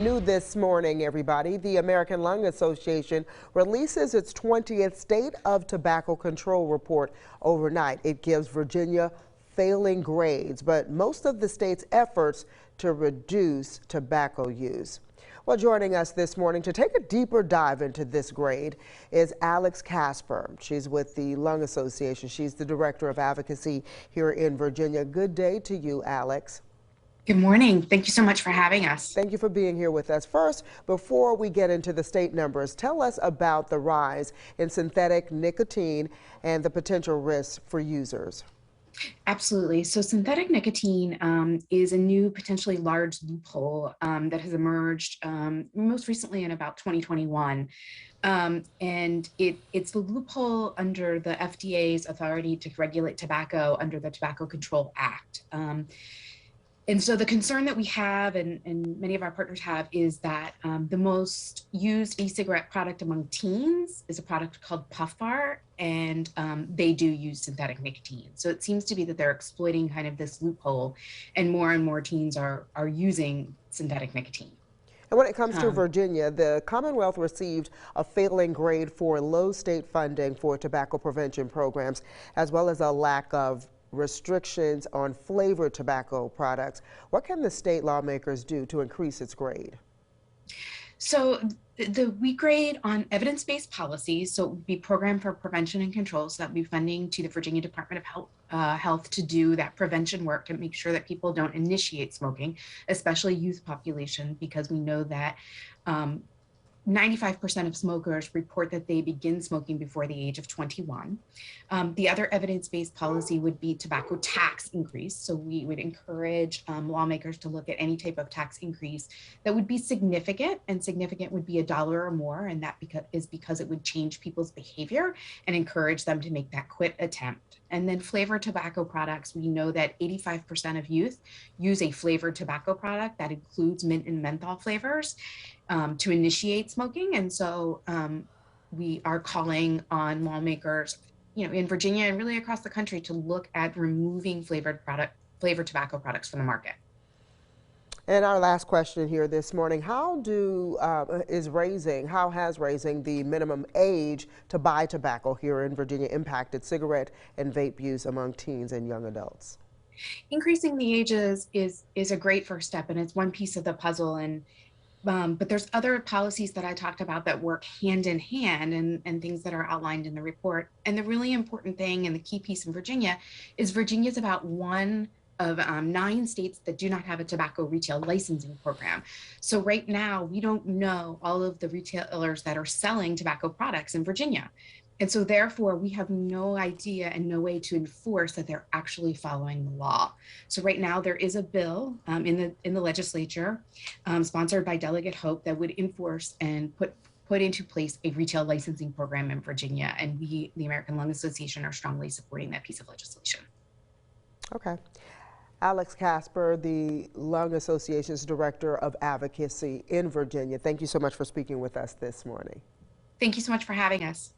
New this morning, everybody, the American Lung Association releases its 20th State of Tobacco Control report overnight. It gives Virginia failing grades, but most of the state's efforts to reduce tobacco use. Well, joining us this morning to take a deeper dive into this grade is Alex Casper. She's with the Lung Association. She's the Director of Advocacy here in Virginia. Good day to you, Alex. Good morning. Thank you so much for having us. Thank you for being here with us. First, before we get into the state numbers, tell us about the rise in synthetic nicotine and the potential risks for users. Absolutely. So synthetic nicotine is a new, potentially large loophole that has emerged most recently in about 2021. And it's the loophole under the FDA's authority to regulate tobacco under the Tobacco Control Act. And so the concern that we have, and many of our partners have, is that the most used e-cigarette product among teens is a product called Puff Bar, and they do use synthetic nicotine. So it seems to be that they're exploiting kind of this loophole, and more teens are using synthetic nicotine. And when it comes to Virginia, the Commonwealth received a failing grade for low state funding for tobacco prevention programs, as well as a lack of restrictions on flavored tobacco products. What can the state lawmakers do to increase its grade? So we grade on evidence-based policies. So it would be Program for Prevention and Control. So that would be funding to the Virginia Department of Health to do that prevention work to make sure that people don't initiate smoking, especially youth population, because we know that 95% of smokers report that they begin smoking before the age of 21. The other evidence-based policy would be tobacco tax increase. So we would encourage lawmakers to look at any type of tax increase that would be significant, and significant would be $1 or more, and that is because it would change people's behavior and encourage them to make that quit attempt. And then flavored tobacco products, we know that 85% of youth use a flavored tobacco product that includes mint and menthol flavors to initiate smoking. And so we are calling on lawmakers, in Virginia and really across the country, to look at removing flavored tobacco products from the market. And our last question here this morning, how has raising the minimum age to buy tobacco here in Virginia impacted cigarette and vape use among teens and young adults? Increasing the ages is a great first step, and it's one piece of the puzzle. But there's other policies that I talked about that work hand in hand, and things that are outlined in the report. And the really important thing, and the key piece in Virginia, is Virginia is about one of 9 states that do not have a tobacco retail licensing program. So right now, we don't know all of the retailers that are selling tobacco products in Virginia. And so therefore, we have no idea and no way to enforce that they're actually following the law. So right now, there is a bill in the legislature sponsored by Delegate Hope that would enforce and put into place a retail licensing program in Virginia. And we, the American Lung Association, are strongly supporting that piece of legislation. Okay. Alex Casper, the Lung Association's Director of Advocacy in Virginia. Thank you so much for speaking with us this morning. Thank you so much for having us.